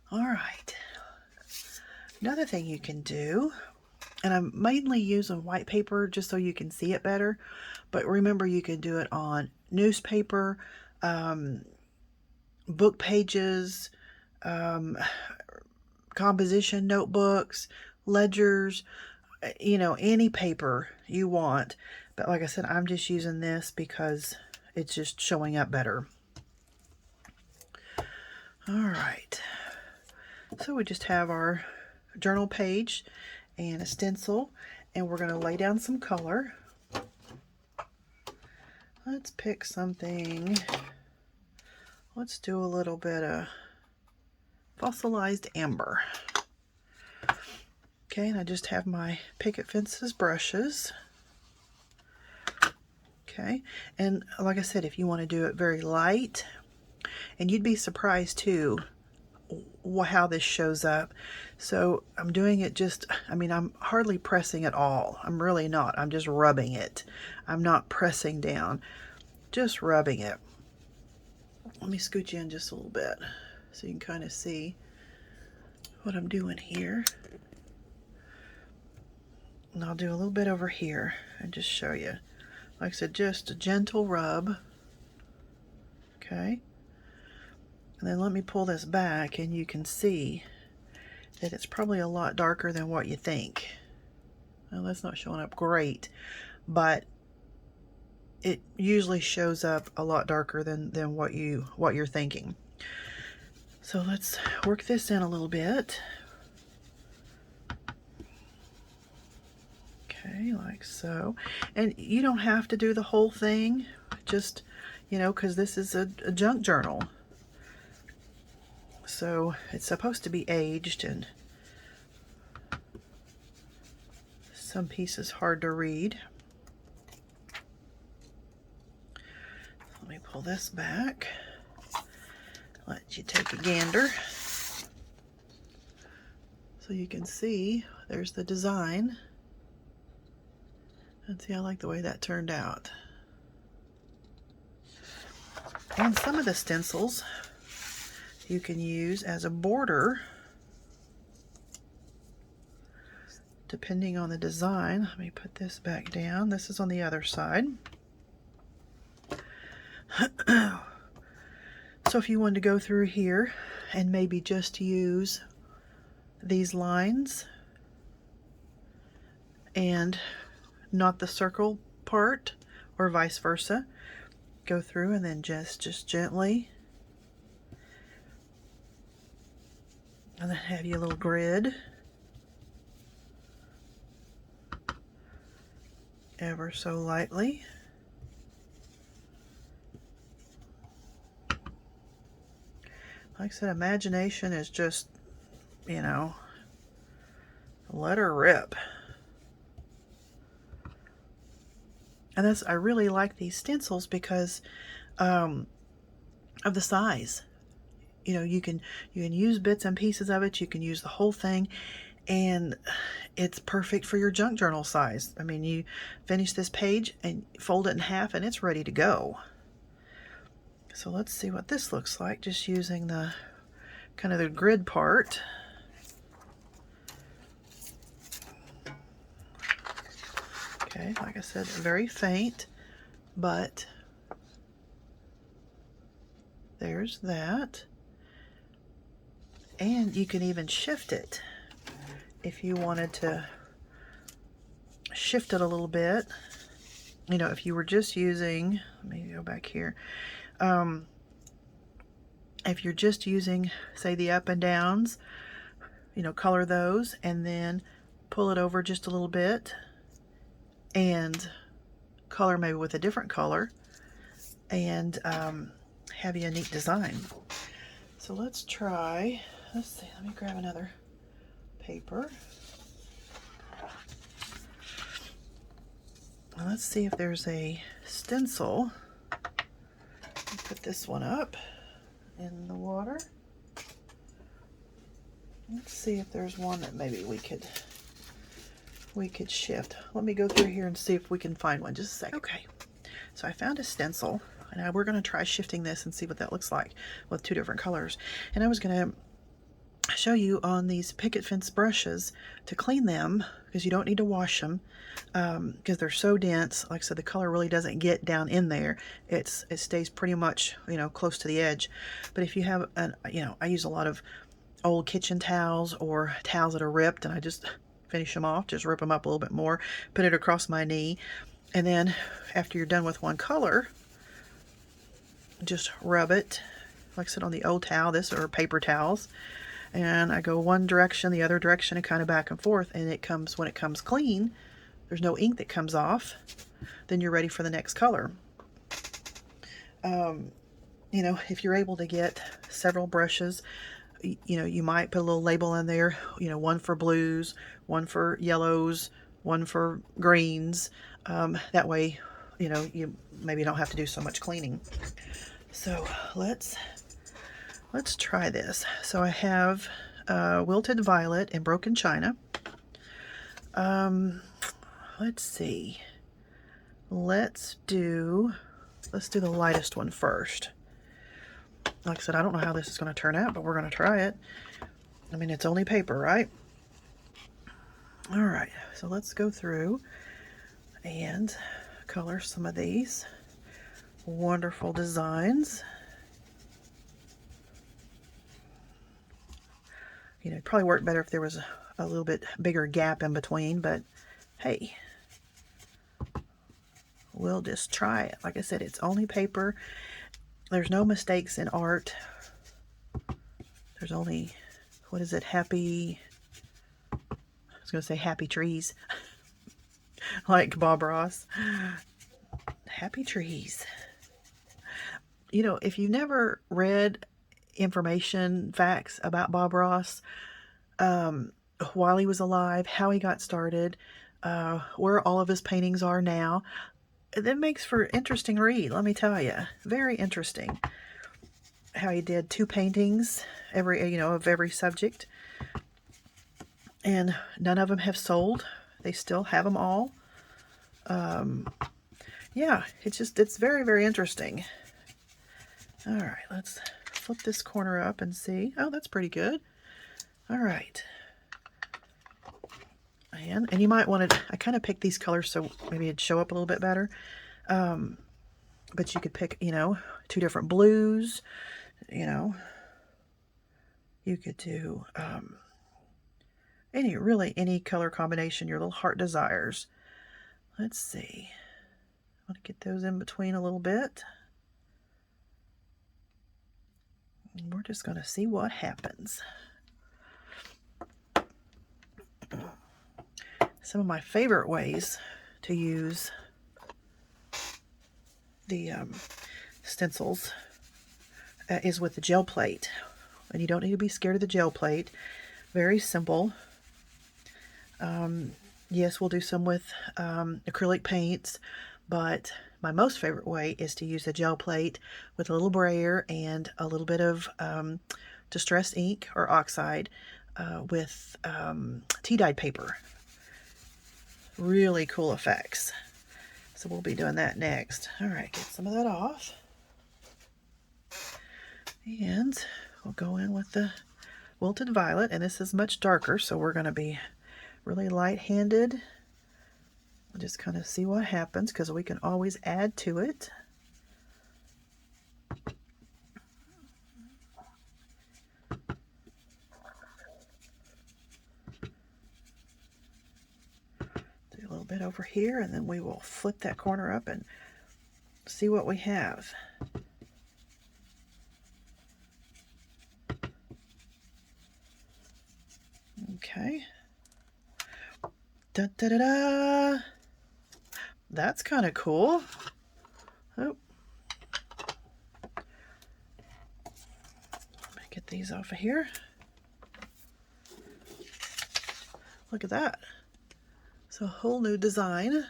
All right. Another thing you can do, and I'm mainly using white paper just so you can see it better, but remember you can do it on newspaper, book pages, composition notebooks, ledgers, any paper you want. But like I said, I'm just using this because it's just showing up better. All right. So we just have our journal page and a stencil, and we're going to lay down some color. Let's pick something. Let's do a little bit of fossilized amber. Okay, and I just have my picket fences brushes. Okay, and like I said, if you want to do it very light, and you'd be surprised too how this shows up. So I'm doing it just, I'm hardly pressing at all. I'm really not. I'm just rubbing it. I'm not pressing down, just rubbing it. Let me scoot you in just a little bit so you can kind of see what I'm doing here. And I'll do a little bit over here and just show you. Like I said, just a gentle rub. Okay. And then let me pull this back and you can see that it's probably a lot darker than what you think. Well, that's not showing up great, but it usually shows up a lot darker than what you're thinking. So let's work this in a little bit. Okay, like so. And you don't have to do the whole thing, just, because this is a junk journal. So it's supposed to be aged, and some pieces hard to read. Let me pull this back. Let you take a gander. So you can see there's the design. And see, I like the way that turned out. And some of the stencils you can use as a border depending on the design. Let me put this back down. This is on the other side. So if you wanted to go through here and maybe just use these lines and not the circle part, or vice versa, go through and then just gently, and then have your little grid ever so lightly. Like I said, imagination is just, let her rip. And I really like these stencils because of the size. You can use bits and pieces of it. You can use the whole thing, and it's perfect for your junk journal size. You finish this page and fold it in half, and it's ready to go. So let's see what this looks like, just using the kind of the grid part. Okay, like I said, very faint, but there's that. And you can even shift it if you wanted to shift it a little bit. If you were just using, let me go back here. If you're just using, say, the up and downs, color those and then pull it over just a little bit and color maybe with a different color, and have you a neat design. So let's try, let's see, let me grab another paper. And let's see if there's a stencil. Put this one up in the water. Let's see if there's one that maybe we could shift. Let me go through here and see if we can find one. Just a second. Okay, so I found a stencil, and we're going to try shifting this and see what that looks like with two different colors. And I was going to show you on these picket fence brushes to clean them, because you don't need to wash them, because they're so dense. Like I said, the color really doesn't get down in there. It stays pretty much, close to the edge. But if you have I use a lot of old kitchen towels or towels that are ripped, and I just finish them off, just rip them up a little bit more, put it across my knee, and then after you're done with one color, just rub it, like I said, on the old towel, this or paper towels, and I go one direction, the other direction, and kind of back and forth, and when it comes clean, there's no ink that comes off, then you're ready for the next color. If you're able to get several brushes, you might put a little label in there, one for blues, one for yellows, one for greens. That way, you maybe don't have to do so much cleaning. So let's try this. So I have Wilted Violet and Broken China. Let's see. Let's do the lightest one first. Like I said, I don't know how this is going to turn out, but we're going to try it. I mean, it's only paper, right? All right, so let's go through and color some of these wonderful designs. It'd probably work better if there was a little bit bigger gap in between, but hey, we'll just try it. Like I said, it's only paper. There's no mistakes in art. There's only, what is it, happy, I was going to say happy trees, like Bob Ross. Happy trees. If you never read information, facts about Bob Ross, while he was alive, how he got started, where all of his paintings are now, that makes for interesting read, let me tell you. Very interesting. How he did 2 paintings of every subject, and none of them have sold. They still have them all. Yeah, it's very, very interesting. All right, let's flip this corner up and see. Oh, that's pretty good. All right. And you might want to, I kind of picked these colors so maybe it'd show up a little bit better. But you could pick, 2 different blues, you could do any color combination your little heart desires. Let's see. I want to get those in between a little bit. And we're just going to see what happens. Some of my favorite ways to use the stencils is with the gel plate. And you don't need to be scared of the gel plate. Very simple. Yes, we'll do some with acrylic paints, but my most favorite way is to use a gel plate with a little brayer and a little bit of distressed ink or oxide with tea-dyed paper. Really cool effects. So we'll be doing that next. All right, get some of that off. And we'll go in with the Wilted Violet, and this is much darker, so we're going to be really light-handed. We'll just kind of see what happens, because we can always add to it. Do a little bit over here, and then we will flip that corner up and see what we have. Okay. Da, da, da, da. That's kind of cool. Oh. Let me get these off of here. Look at that. So a whole new design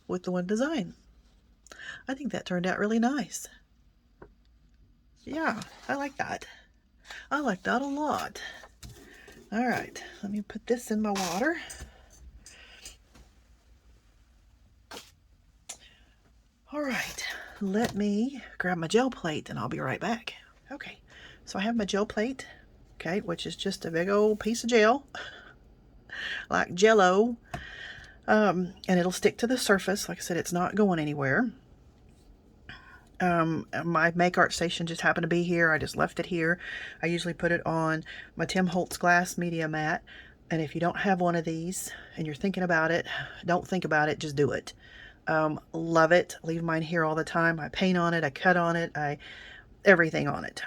with the one design. I think that turned out really nice. Yeah, I like that. I like that a lot. All right, let me put this in my water. All right, let me grab my gel plate and I'll be right back. Okay, so I have my gel plate okay, which is just a big old piece of gel, like Jello, and it'll stick to the surface. Like I said, it's not going anywhere. My Make Art station just happened to be here. I just left it here. I usually put it on my Tim Holtz glass media mat. And if you don't have one of these and you're thinking about it, don't think about it, just do it. Love it. Leave mine here all the time. I paint on it, I cut on it, everything on it.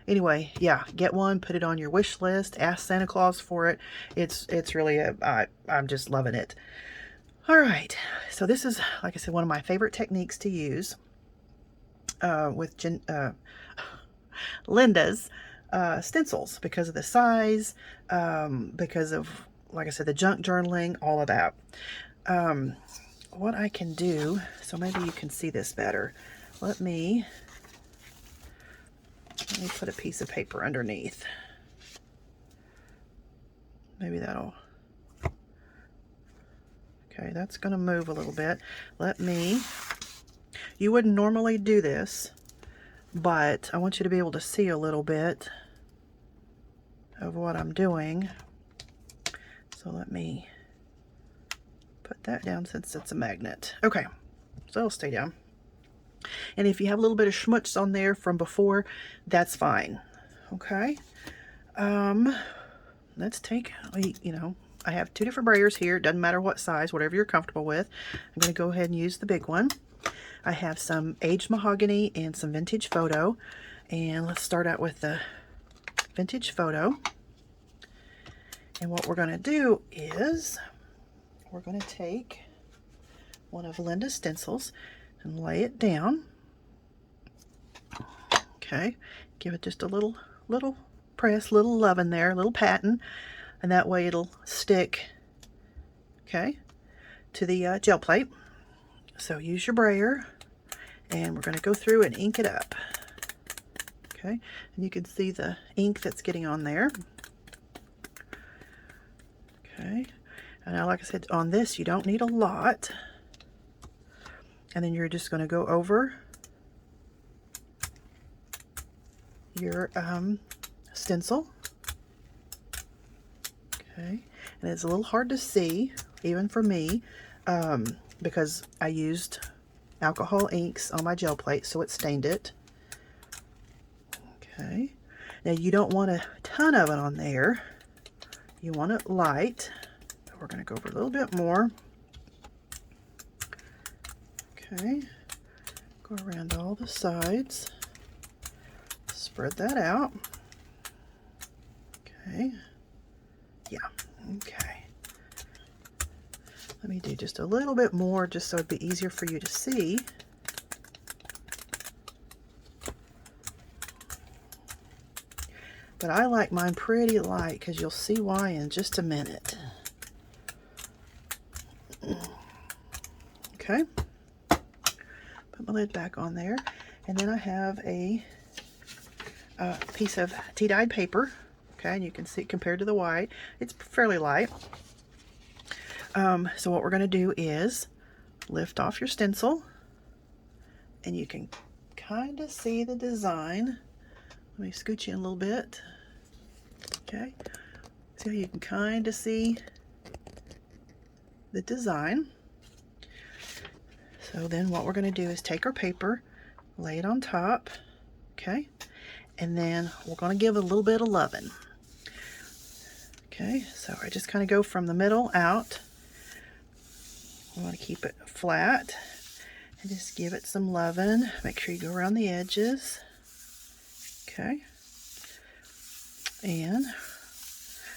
Anyway, yeah, get one, put it on your wish list, ask Santa Claus for it. It's really I'm just loving it. All right, so this is, like I said, one of my favorite techniques to use with Linda's stencils, because of the size, because of, like I said, the junk journaling, all of that. What I can do, so maybe you can see this better. Let me put a piece of paper underneath. Maybe that'll... Okay, that's going to move a little bit. You wouldn't normally do this, but I want you to be able to see a little bit of what I'm doing. So let me put that down since it's a magnet. Okay, so it'll stay down. And if you have a little bit of schmutz on there from before, that's fine. Okay, let's take, I have 2 different brayers here. It doesn't matter what size, whatever you're comfortable with. I'm going to go ahead and use the big one. I have some aged mahogany and some vintage photo. And let's start out with the vintage photo. And what we're going to do is we're going to take one of Linda's stencils and lay it down. Okay, give it just a little press, little love in there, a little patting. And that way it'll stick, okay, to the gel plate. So use your brayer, and we're going to go through and ink it up. Okay, and you can see the ink that's getting on there. Okay, and now, like I said, on this you don't need a lot. And then you're just going to go over your stencil. Okay, and it's a little hard to see, even for me, because I used alcohol inks on my gel plate, so it stained it. Okay, now you don't want a ton of it on there. You want it light. We're going to go over a little bit more. Okay, go around all the sides. Spread that out. Okay. Yeah, okay. Let me do just a little bit more, just so it'd be easier for you to see. But I like mine pretty light, because you'll see why in just a minute. Okay. Put my lid back on there. And then I have a piece of tea-dyed paper. Okay, and you can see compared to the white, it's fairly light. So what we're going to do is lift off your stencil, and you can kind of see the design. Let me scoot you in a little bit. Okay, so you can kind of see the design. So then what we're going to do is take our paper, lay it on top, okay, and then we're going to give it a little bit of loving. Okay, so I just kind of go from the middle out. I want to keep it flat and just give it some loving. Make sure you go around the edges. Okay, and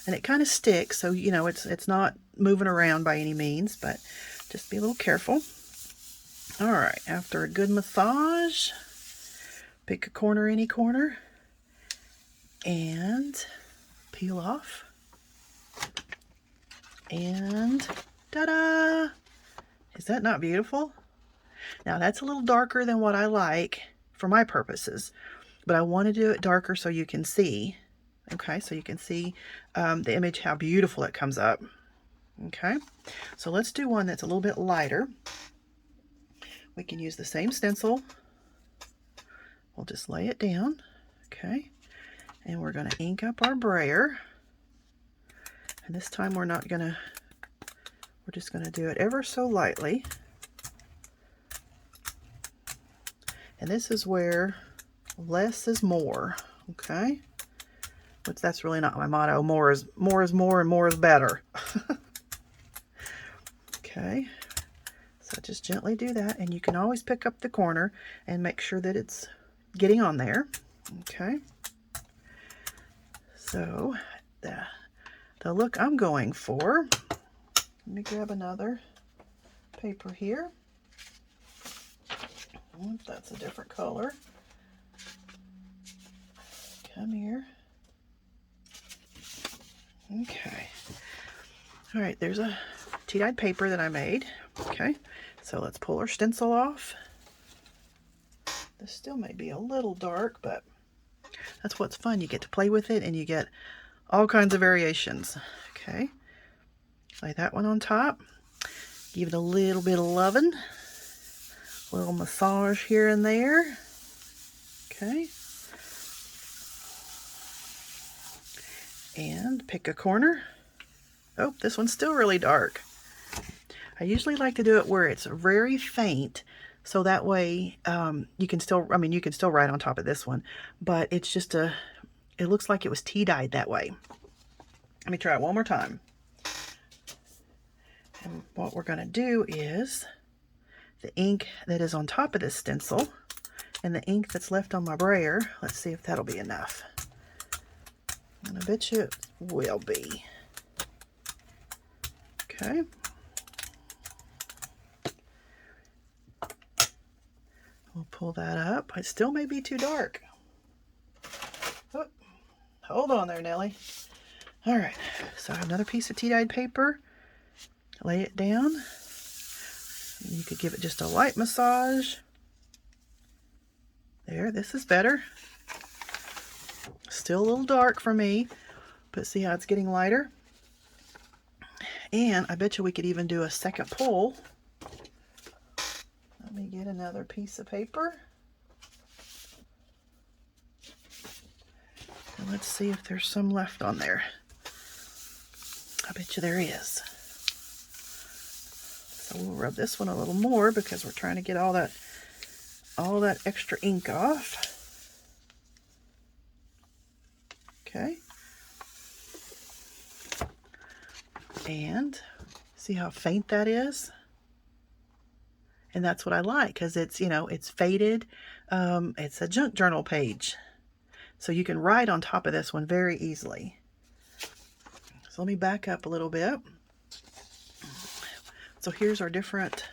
it kind of sticks, so it's not moving around by any means, but just be a little careful. All right, after a good massage, pick a corner, any corner, and peel off. And ta-da! Is that not beautiful? Now that's a little darker than what I like for my purposes, but I want to do it darker so you can see. Okay, so you can see the image, how beautiful it comes up. Okay, so let's do one that's a little bit lighter. We can use the same stencil. We'll just lay it down. Okay, and we're going to ink up our brayer. And this time we're just going to do it ever so lightly. And this is where less is more, okay? But that's really not my motto. More is more and more is better. Okay, so just gently do that, and you can always pick up the corner and make sure that it's getting on there. Okay, so the look I'm going for, let me grab another paper here. That's a different color. Come here. Okay. All right, there's a tea-dyed paper that I made. Okay, so let's pull our stencil off. This still may be a little dark, but that's what's fun. You get to play with it and you get all kinds of variations. Okay, lay that one on top. Give it a little bit of loving. A little massage here and there. Okay. And pick a corner. Oh, this one's still really dark. I usually like to do it where it's very faint, so that way you can still write on top of this one, but it's just it looks like it was tea dyed that way. Let me try it one more time. And what we're going to do is the ink that is on top of this stencil and the ink that's left on my brayer, let's see if that'll be enough. And I bet you it will be. Okay. We'll pull that up. It still may be too dark. Oh, hold on there, Nellie. All right, so I have another piece of tea-dyed paper. Lay it down. You could give it just a light massage. There, this is better. Still a little dark for me, but see how it's getting lighter? And I bet you we could even do a second pull. Let me get another piece of paper. And let's see if there's some left on there. I bet you there is. So we'll rub this one a little more because we're trying to get all that extra ink off. Okay. And see how faint that is? And that's what I like, because it's, it's faded. It's a junk journal page. So you can write on top of this one very easily. So let me back up a little bit. So here's our different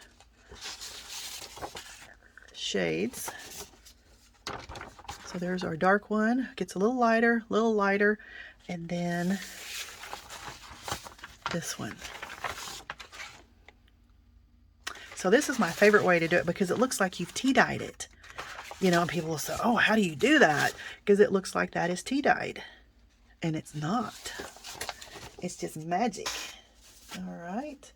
shades. So there's our dark one. Gets a little lighter, and then this one. So this is my favorite way to do it because it looks like you've tea dyed it. And people will say, oh, how do you do that? Because it looks like that is tea dyed. And it's not. It's just magic. All right.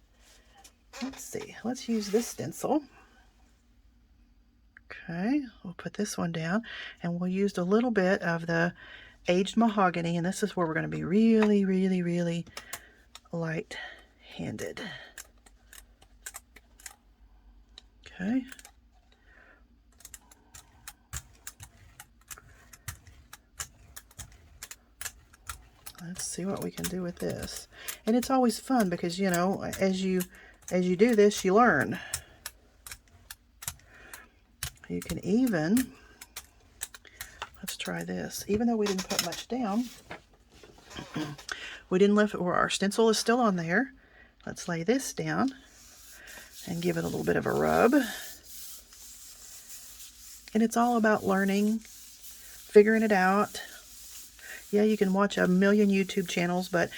Let's see. Let's use this stencil. Okay. We'll put this one down. And we'll use a little bit of the aged mahogany. And this is where we're going to be really, really, really light-handed. Okay. Let's see what we can do with this. And it's always fun because, as you do this, you learn. You can even, let's try this. Even though we didn't put much down, we didn't lift, or our stencil is still on there. Let's lay this down and give it a little bit of a rub. And it's all about learning, figuring it out. Yeah, you can watch a million YouTube channels, but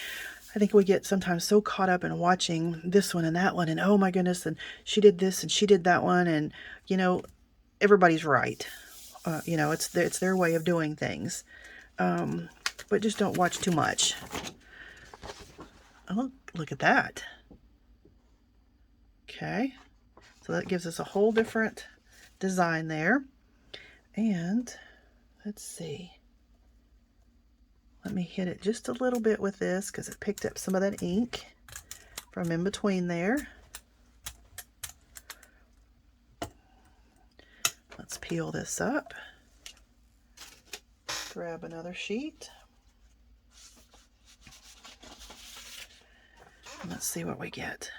I think we get sometimes so caught up in watching this one and that one, and oh my goodness, and she did this and she did that one, and everybody's right. It's their way of doing things, but just don't watch too much. Oh, look at that. Okay, so that gives us a whole different design there. And let's see. Let me hit it just a little bit with this because it picked up some of that ink from in between there. Let's peel this up. Grab another sheet. And let's see what we get.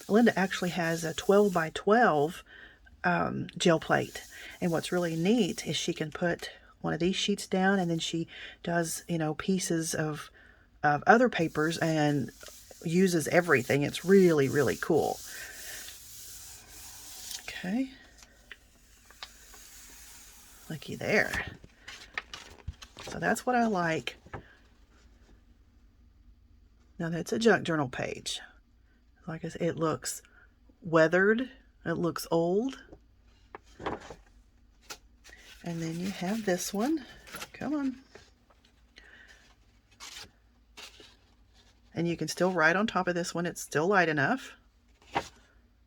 Linda actually has a 12 by 12 gel plate. And what's really neat is she can put one of these sheets down, and then she does, you know, pieces of other papers and uses everything. It's really, really cool. Okay. Looky there. So that's what I like. Now that's a junk journal page. Like I said, it looks weathered. It looks old. And then you have this one. Come on. And you can still write on top of this one. It's still light enough.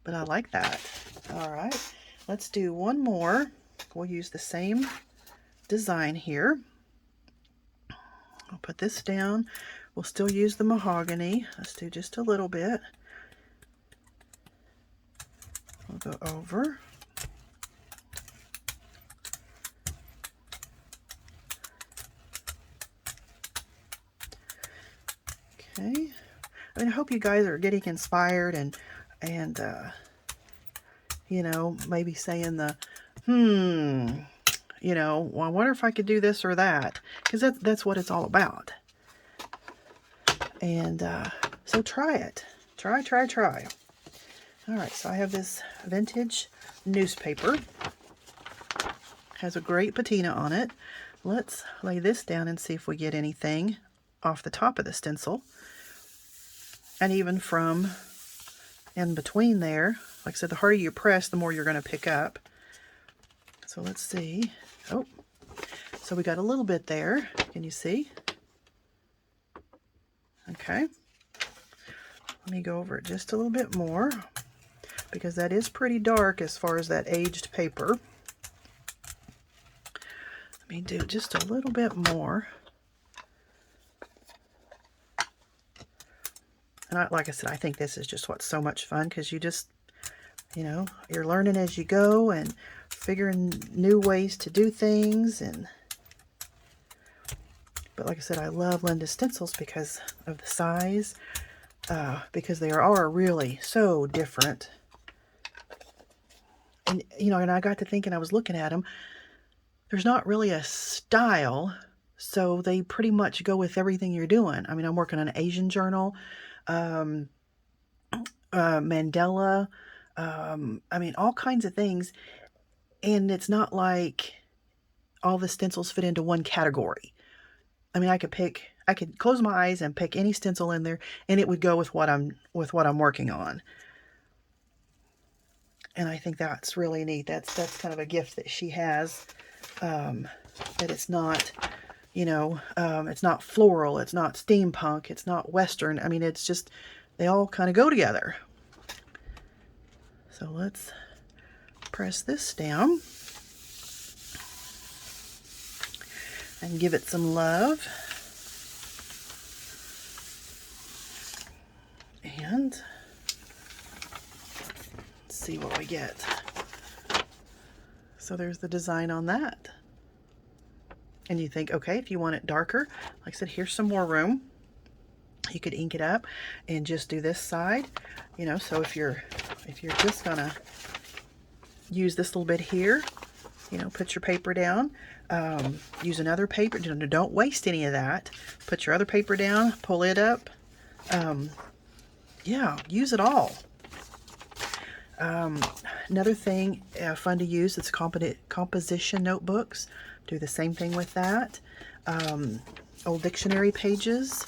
But I like that. All right. Let's do one more. We'll use the same design here. I'll put this down. We'll still use the mahogany. Let's do just a little bit. We'll go over. Okay. I mean, I hope you guys are getting inspired and you know, maybe saying the, you know, well, I wonder if I could do this or that, because that's what it's all about. And so try it. Try. All right, so I have this vintage newspaper. Has a great patina on it. Let's lay this down and see if we get anything off the top of the stencil. And even from in between there, like I said, the harder you press, the more you're going to pick up. So let's see. Oh, so we got a little bit there. Can you see? Okay. Let me go over it just a little bit more, because that is pretty dark as far as that aged paper. Let me do just a little bit more. And like I said, I think this is just what's so much fun, because you just, you know, you're learning as you go and figuring new ways to do things. But like I said, I love Linda's stencils because of the size, because they are really so different. And, you know, and I got to thinking, I was looking at them, there's not really a style, so they pretty much go with everything you're doing. I mean, I'm working on an Asian journal, mandala, I mean, all kinds of things. And it's not like all the stencils fit into one category. I mean, I could close my eyes and pick any stencil in there, and it would go with what I'm working on. And I think that's really neat. That's kind of a gift that she has, that it's not, you know, it's not floral, it's not steampunk, it's not Western. I mean, it's just, they all kind of go together. So let's press this down and give it some love. And let's see what we get. So there's the design on that. And you think, okay, if you want it darker, like I said, here's some more room. You could ink it up and just do this side, you know. So if you're just gonna use this little bit here, you know, put your paper down, use another paper. Don't waste any of that. Put your other paper down, pull it up. Yeah, use it all. Another thing fun to use is composition notebooks. Do the same thing with that. Old dictionary pages.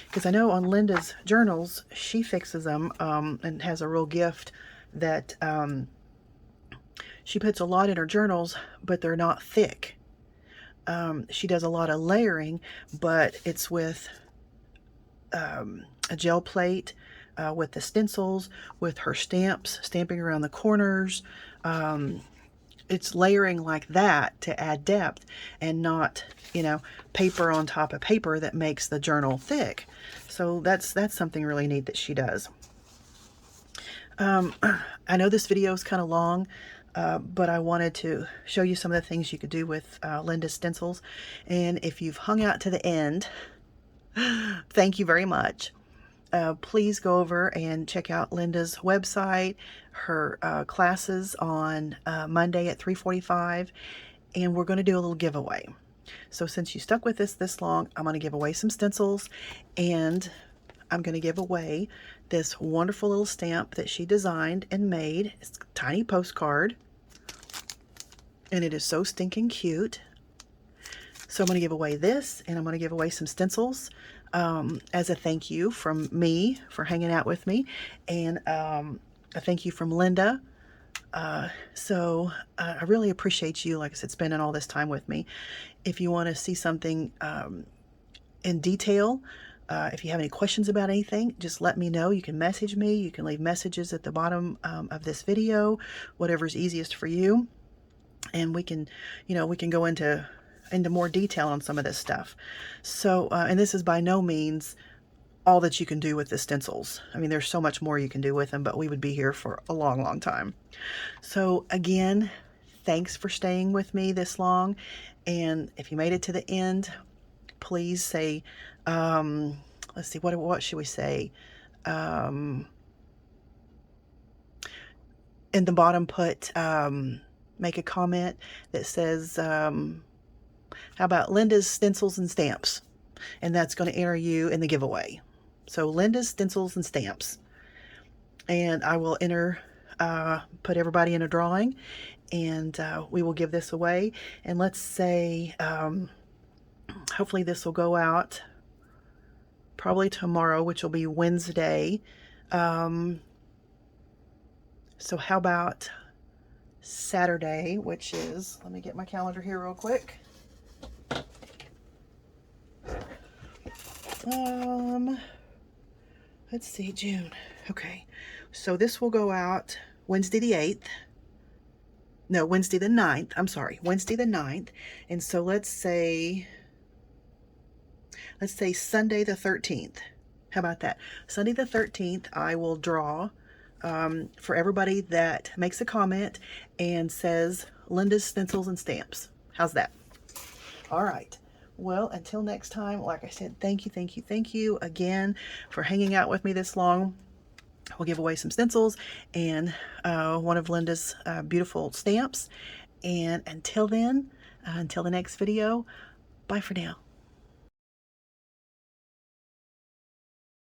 Because I know on Linda's journals, she fixes them and has a real gift that she puts a lot in her journals, but they're not thick. She does a lot of layering, but it's with a gel plate, with the stencils, with her stamps, stamping around the corners. it's layering like that to add depth, and not, you know, paper on top of paper that makes the journal thick. So that's something really neat that she does. I know this video is kind of long, but I wanted to show you some of the things you could do with Linda's stencils. And if you've hung out to the end, thank you very much. Please go over and check out Linda's website, her classes on Monday at 3:45, and we're going to do a little giveaway. So since you stuck with us this long, I'm going to give away some stencils, and I'm going to give away this wonderful little stamp that she designed and made. It's a tiny postcard, and it is so stinking cute. So I'm going to give away this, and I'm going to give away some stencils as a thank you from me for hanging out with me, and a thank you from Linda. So I really appreciate you, like I said, spending all this time with me. If you want to see something in detail, if you have any questions about anything, just let me know. You can message me. You can leave messages at the bottom of this video, whatever's easiest for you. And we can, you know, we can go into more detail on some of this stuff. So, and this is by no means all that you can do with the stencils. I mean, there's so much more you can do with them, but we would be here for a long, long time. So again, thanks for staying with me this long. And if you made it to the end, please say, let's see, what should we say? In the bottom, put, make a comment that says, how about Linda's Stencils and Stamps? And that's going to enter you in the giveaway. So Linda's Stencils and Stamps. And I will put everybody in a drawing, and we will give this away. And let's say, hopefully this will go out probably tomorrow, which will be Wednesday. So how about Saturday, which is, let me get my calendar here real quick. Let's see, June. Okay, so this will go out Wednesday the 8th. No, Wednesday the 9th. I'm sorry, Wednesday the 9th. And so let's say Sunday the 13th. How about that? Sunday the 13th, I will draw for everybody that makes a comment and says Linda's Stencils and Stamps. How's that? All right. Well, until next time, like I said, thank you again for hanging out with me this long. We'll give away some stencils and one of Linda's beautiful stamps. And until then, until the next video, bye for now.